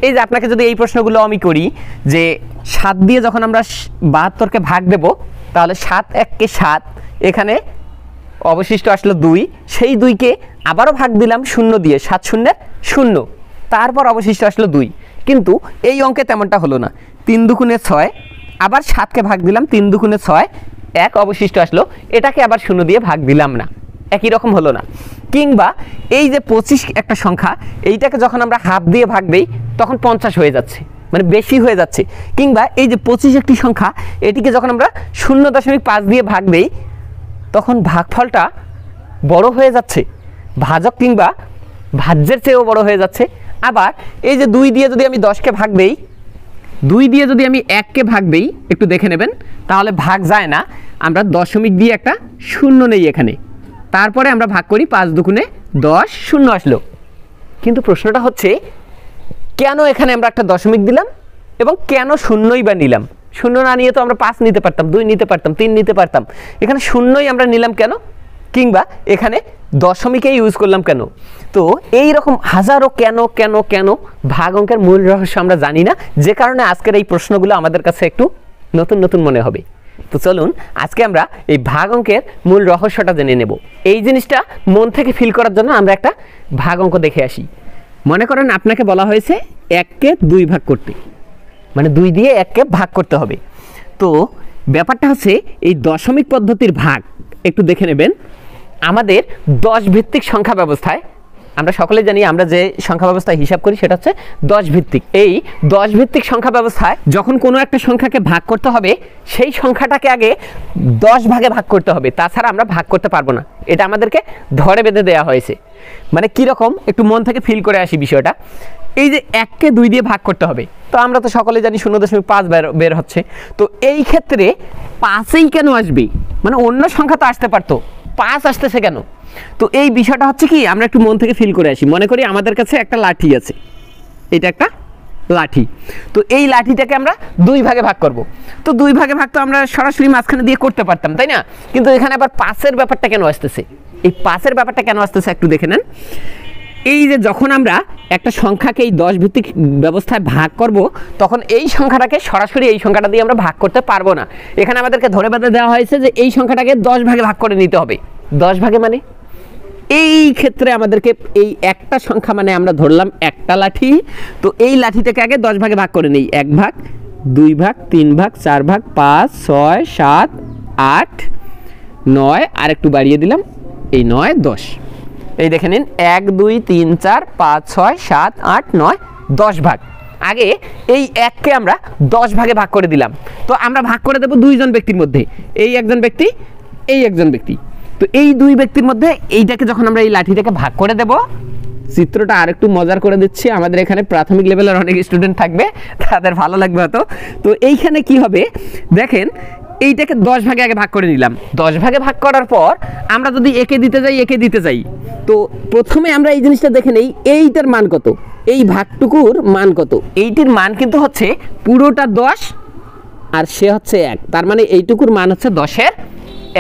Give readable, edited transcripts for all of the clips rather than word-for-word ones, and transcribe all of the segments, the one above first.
এই যে আপনাকে যদি এই প্রশ্নগুলো আমি করি যে 7 দিয়ে যখন আমরা 72কে ভাগ দেব তাহলে 7 1 7, এখানে অবশিষ্ট আসলো 2, সেই 2কে আবারও ভাগ দিলাম 0 দিয়ে, 7 0 0, তারপর অবশিষ্ট আসলো 2। কিন্তু এই অঙ্কে তেমনটা হলো না, 3 দুগুণে 6, আবার 7কে ভাগ দিলাম 3 দুগুণে 6, 1 অবশিষ্ট আসলো, এটাকে আবার 0 দিয়ে ভাগ দিলাম না, একই রকম হলো না। কিংবা এই যে 25 একটা সংখ্যা, এইটাকে যখন আমরা হাফ দিয়ে ভাগ দেই তখন 50 হয়ে যাচ্ছে, মানে বেশি হয়ে যাচ্ছে। কিংবা এই যে 25 একটি সংখ্যা, এটিকে যখন আমরা 0.5 দিয়ে ভাগ দেই তখন ভাগফলটা বড় হয়ে যাচ্ছে, ভাজক কিংবা ভাজ্যের চেয়েও বড় হয়ে যাচ্ছে। আবার এই যে 2 দিয়ে যদি আমি 10কে ভাগ দেই, 2 দিয়ে যদি আমি 1কে ভাগ দেই, একটু দেখে নেবেন, তাহলে ভাগ যায় না, আমরা দশমিক দিয়ে একটা 0 নেই এখানে, তারপরে আমরা ভাগ করি 5 দুগুণে 10, 0 আসলো। কিন্তু প্রশ্নটা হচ্ছে কেন এখানে আমরা একটা দশমিক দিলাম এবং কেন 0ই বা নিলাম? 0 না নিয়ে তো আমরা 5 নিতে পারতাম, 2 নিতে পারতাম, 3 নিতে পারতাম, এখানে 0ই আমরা নিলাম কেন? কিংবা এখানে দশমিকে ইউজ করলাম কেন? তো এই রকম হাজারো কেন কেন কেন ভাগ অঙ্কের মূল রহস্য আমরা জানি না, যে কারণে আজকের এই প্রশ্নগুলো আমাদের কাছে একটু নতুন নতুন মনে হবে। তো চলুন আজকে আমরা এই ভাগ অঙ্কের মূল রহস্যটা জেনে নেব। এই জিনিসটা মন থেকে ফিল করার জন্য আমরা একটা ভাগ অঙ্ক দেখে আসি। মনে করেন আপনাকে বলা হয়েছে 1কে 2 ভাগ করতে, মানে 2 দিয়ে 1কে ভাগ করতে হবে। তো ব্যাপারটা হচ্ছে এই দশমিক পদ্ধতির ভাগ একটু দেখে নেবেন। আমাদের 10 ভিত্তিক সংখ্যা ব্যবস্থায়, আমরা সকলে জানি আমরা যে সংখ্যা ব্যবস্থায় হিসাব করি সেটা হচ্ছে 10 ভিত্তিক। এই 10 ভিত্তিক সংখ্যা ব্যবস্থায় যখন কোনো একটা সংখ্যাকে ভাগ করতে হবে, সেই সংখ্যাটাকে আগে 10 ভাগে ভাগ করতে হবে, তাছাড়া আমরা ভাগ করতে পারবো না। এটা আমাদেরকে ধরে বেঁধে দেওয়া হয়েছে। মানে কীরকম একটু মন থেকে ফিল করে আসি বিষয়টা। এই যে 1কে 2 দিয়ে ভাগ করতে হবে, তো আমরা তো সকলে জানি 0.5 বের হচ্ছে। তো এই ক্ষেত্রে 5ই কেন আসবে? মানে অন্য সংখ্যা তো আসতে পারতো, 5 আসতেছে কেন? তো এই বিষয়টা হচ্ছে কি, আমরা একটু মন থেকে ফিল করে আসি। মনে করি আমাদের কাছে একটা লাঠি আছে, এটা একটা লাঠি। তো এই লাঠিটাকে আমরা 2 ভাগে ভাগ করব। তো 2 ভাগে ভাগ তো আমরা সরাসরি মাঝখানে দিয়ে করতে পারতাম, তাই না? কিন্তু এখানে আবার 5-এর ব্যাপারটা কেন আসতেছে? এই 5-এর ব্যাপারটা কেন আসতেছে একটু দেখে নেন। এই যে যখন আমরা একটা সংখ্যাকে এই 10 ভিত্তিক ব্যবস্থায় ভাগ করব, তখন এই সংখ্যাটাকে সরাসরি এই সংখ্যাটা দিয়ে আমরা ভাগ করতে পারবো না। এখানে আমাদেরকে ধরে বেঁধে দেওয়া হয়েছে যে এই সংখ্যাটাকে 10 ভাগে ভাগ করে নিতে হবে। 10 ভাগে মানে এই ক্ষেত্রে আমাদেরকে এই একটা সংখ্যা, মানে আমরা ধরলাম একটা লাঠি, তো এই লাঠিটাকে আগে 10 ভাগে ভাগ করে নিই। 1 ভাগ, 2 ভাগ, 3 ভাগ, 4 ভাগ, 5, 6, 7, 8, 9, আর একটু বাড়িয়ে দিলাম, এই 9, 10। এই দেখে নিন, 1 2 3 4 5 6 7 8 9 10 ভাগ। আগে এই 1কে আমরা 10 ভাগে ভাগ করে দিলাম। তো আমরা ভাগ করে দেব 2 জন ব্যক্তির মধ্যে, এই একজন ব্যক্তি, এই একজন ব্যক্তি। তো এই 2 ব্যক্তির মধ্যে এইটাকে যখন আমরা এই লাঠিটাকে ভাগ করে দেব, চিত্রটা আরেকটু মজার করে দিচ্ছি, আমাদের এখানে প্রাথমিক লেভেলের অনেক স্টুডেন্ট থাকবে, তাদের ভালো লাগবে হয়তো। তো এইখানে কি হবে দেখেন, এইটাকে 10 ভাগে আগে ভাগ করে নিলাম। 10 ভাগে ভাগ করার পর আমরা যদি একে দিতে যাই, তো প্রথমে আমরা এই জিনিসটা দেখে নেই, এইটার মান কত, এই ভাগটুকুর মান কত। এইটির মান কিন্তু হচ্ছে পুরোটা 10 আর সে হচ্ছে 1, তার মানে এইটুকুর মান হচ্ছে 10-এর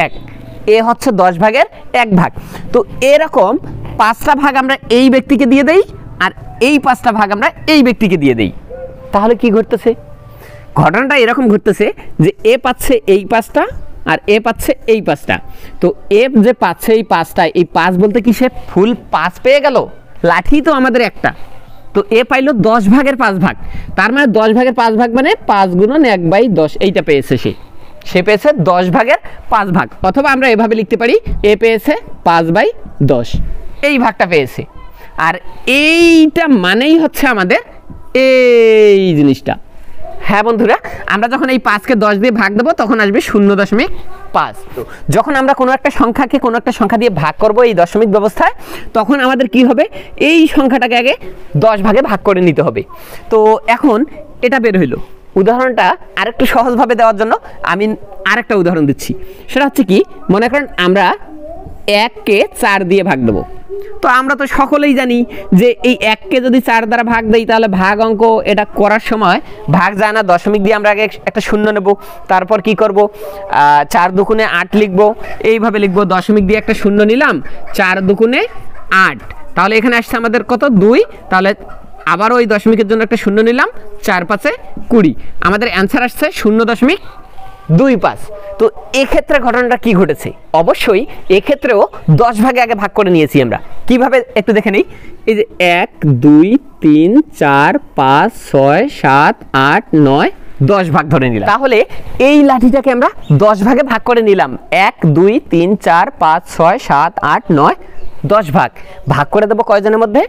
1, এ হচ্ছে 10 ভাগের 1 ভাগ। তো এরকম 5টা ভাগ আমরা এই ব্যক্তিকে দিয়ে দেই, আর এই 5টা ভাগ আমরা এই ব্যক্তিকে দিয়ে দেই। তাহলে কি ঘটতেছে? ঘটনাটা এরকম ঘটতেছে যে এ পাচ্ছে এই 5টা আর এ পাচ্ছে এই 5টা। তো এ যে পাচ্ছে এই 5টা, এই 5 বলতে কি সে ফুল 5 পেয়ে গেল? লাঠি তো আমাদের একটা, তো এ পাইলো 10 ভাগের 5 ভাগ। তার মানে 10 ভাগের 5 ভাগ মানে 5 গুণন 1/10, এইটা পেয়েছে সে পেয়েছে 10 ভাগের 5 ভাগ। অথবা আমরা এভাবে লিখতে পারি, এ পেয়েছে 5/10, এই ভাগটা পেয়েছে। আর এইটা মানেই হচ্ছে আমাদের এই জিনিসটা। হ্যাঁ বন্ধুরা, আমরা যখন এই 5কে 10 দিয়ে ভাগ দেবো তখন আসবে 0.5। তো যখন আমরা কোনো একটা সংখ্যাকে কোনো একটা সংখ্যা দিয়ে ভাগ করব এই দশমিক ব্যবস্থায়, তখন আমাদের কি হবে, এই সংখ্যাটাকে আগে 10 ভাগে ভাগ করে নিতে হবে। তো এখন এটা বের হইলো। উদাহরণটা আরেকটু সহজভাবে দেওয়ার জন্য আমি আরেকটা উদাহরণ দিচ্ছি। সেটা হচ্ছে কি, মনে করেন আমরা 1কে 4 দিয়ে ভাগ দেবো। তো আমরা তো সকলেই জানি যে এই 1কে যদি 4 দ্বারা ভাগ দেই তাহলে ভাগ অঙ্ক এটা করার সময় ভাগ যায় না, দশমিক দিয়ে আমরা আগে একটা 0 নেব, তারপর কি করব, 4 দুগুণে 8 লিখব, এইভাবে লিখব, দশমিক দিয়ে একটা 0 নিলাম, 4 দুগুণে 8, তাহলে এখানে আসছে আমাদের কত, 2, তাহলে আবারও ওই দশমিকের জন্য একটা শূন্য নিলাম, 4 5 20, আমাদের অ্যান্সার আসছে 0.25। তো এক্ষেত্রে ঘটনাটা কি ঘটেছে? অবশ্যই এক্ষেত্রেও 10 ভাগে আগে ভাগ করে নিয়েছি আমরা। কিভাবে একটু দেখে নেই। এই যে 1 2 3 4 5 6 7 8 9 10 ভাগ ধরে নিলাম। তাহলে এই লাঠিটাকে আমরা 10 ভাগে ভাগ করে নিলাম। 1 2 3 4 5 6 7 8 9 10 ভাগ ভাগ করে দেবো কয়জনের মধ্যে?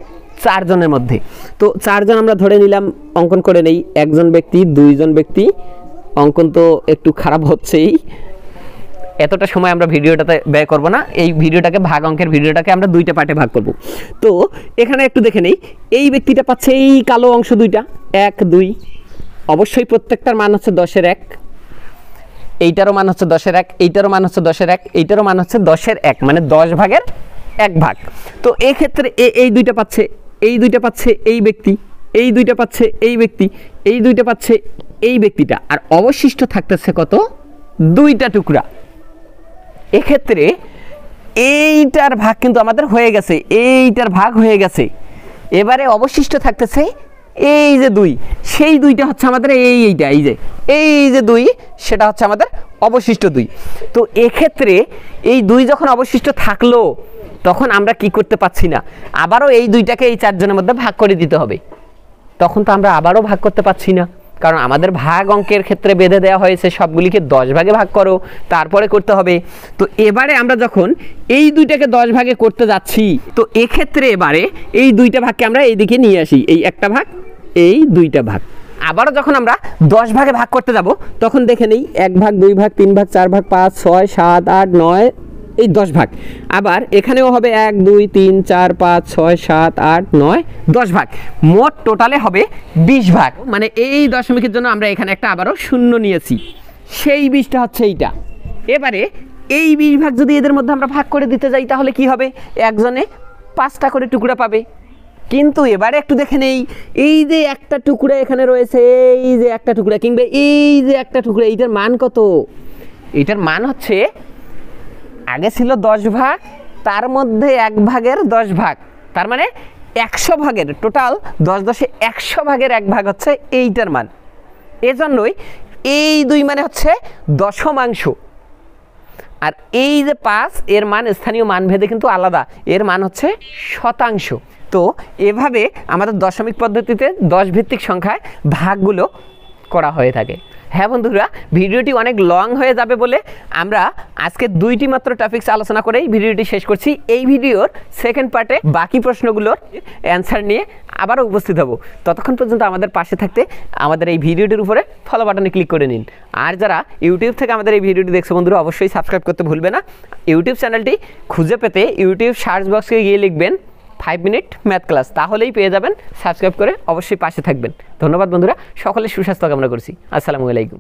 4 জনের মধ্যে। তো 4 জন আমরা ধরে নিলাম, অঙ্কন করে নেই। একজন ব্যক্তি, 2 জন ব্যক্তি, অঙ্কন তো একটু খারাপ হচ্ছেই। এতটা সময় আমরা ভিডিওটাতে ব্যয় করব না, এই ভিডিওটাকে ভাগ অঙ্কের ভিডিওটাকে আমরা 2টা পার্টে ভাগ করব। তো এখানে একটু দেখে নেই, এই ব্যক্তিটা পাচ্ছে এই কালো অংশ 2টা, 1 2, অবশ্যই প্রত্যেকটার মান হচ্ছে 10-এর 1, এইটারও মান হচ্ছে 10-এর 1, এইটারও মান হচ্ছে 10-এর 1, এইটারও মান হচ্ছে 10-এর 1, মানে 10 ভাগের 1 ভাগ। তো এক্ষেত্রে এই 2টা পাচ্ছে, এই 2টা পাচ্ছে এই ব্যক্তি, এই 2টা পাচ্ছে এই ব্যক্তি, এই 2টা পাচ্ছে এই ব্যক্তিটা, আর অবশিষ্ট থাকতেছে কত? 2টা টুকরা। এক্ষেত্রে এইটার ভাগ কিন্তু আমাদের হয়ে গেছে, এইটার ভাগ হয়ে গেছে। এবারে অবশিষ্ট থাকতেছে এই যে 2, সেই 2টা হচ্ছে আমাদের এইটা, এই যে 2, সেটা হচ্ছে আমাদের অবশিষ্ট 2। তো এক্ষেত্রে এই 2 যখন অবশিষ্ট থাকলো, তখন আমরা কি করতে পারছি না, আবারও এই 2টাকে এই 4 জনের মধ্যে ভাগ করে দিতে হবে। তখন তো আমরা আবারও ভাগ করতে পারছি না, কারণ আমাদের ভাগ অঙ্কের ক্ষেত্রে বেঁধে দেওয়া হয়েছে সবগুলিকে 10 ভাগে ভাগ করো, তারপরে করতে হবে। তো এবারে আমরা যখন এই 2টাকে 10 ভাগে করতে যাচ্ছি, তো এক্ষেত্রে এবারে এই 2টা ভাগকে আমরা এইদিকে নিয়ে আসি, এই একটা ভাগ, এই 2টা ভাগ। আবারও যখন আমরা 10 ভাগে ভাগ করতে যাব, তখন দেখে নেই 1 ভাগ 2 ভাগ 3 ভাগ 4 ভাগ 5 6 7 8 9, এই 10 ভাগ। আবার এখানেও হবে 1 2 3 4 5 6 7 8 9 10 ভাগ। মোট টোটালে হবে 20 ভাগ। মানে এই দশমিকের জন্য আমরা এখানে একটা আবারও শূন্য নিয়েছি, সেই 20টা হচ্ছে এইটা। এবারে এই 20 ভাগ যদি এদের মধ্যে আমরা ভাগ করে দিতে যাই, তাহলে কি হবে? একজনে 5টা করে টুকরা পাবে। কিন্তু এবারে একটু দেখে নেই, এই যে একটা টুকরা এখানে রয়েছে, এই যে একটা টুকরা, কিংবা এই যে একটা টুকরা, এইটার মান কত? এইটার মান হচ্ছে, আগে ছিল 10 ভাগ, তার মধ্যে 1 ভাগের 10 ভাগ, তার মানে 100 ভাগের, টোটাল 10 10 100 ভাগের 1 ভাগ হচ্ছে এইটার মান। এজন্যই এই 2 মানে হচ্ছে দশমাংশ, আর এই যে 5, এর মান স্থানীয় মান ভেদে কিন্তু আলাদা, এর মান হচ্ছে শতাংশ। তো এভাবে আমাদের দশমিক পদ্ধতিতে 10 ভিত্তিক সংখ্যায় ভাগগুলো করা হয়ে থাকে। হ্যাঁ বন্ধুরা, ভিডিওটি অনেক লং হয়ে যাবে বলে আমরা আজকে 2টি মাত্র টপিকস আলোচনা করেই ভিডিওটি শেষ করছি। এই ভিডিওর সেকেন্ড পার্টে বাকি প্রশ্নগুলোর অ্যান্সার নিয়ে আবারও উপস্থিত হব। ততক্ষণ পর্যন্ত আমাদের পাশে থাকতে আমাদের এই ভিডিওটির উপরে ফলো বাটনে ক্লিক করে নিন। আর যারা ইউটিউব থেকে আমাদের এই ভিডিওটি দেখছো বন্ধুরা, অবশ্যই সাবস্ক্রাইব করতে ভুলবে না। ইউটিউব চ্যানেলটি খুঁজে পেতে ইউটিউব সার্চ বক্সে গিয়ে লিখবেন 5 মিনিট ম্যাথ ক্লাস, তাহলেই পেয়ে যাবেন। সাবস্ক্রাইব করে অবশ্যই পাশে থাকবেন। ধন্যবাদ বন্ধুরা, সকলের সুস্বাস্থ্য কামনা করছি। আসসালামু আলাইকুম।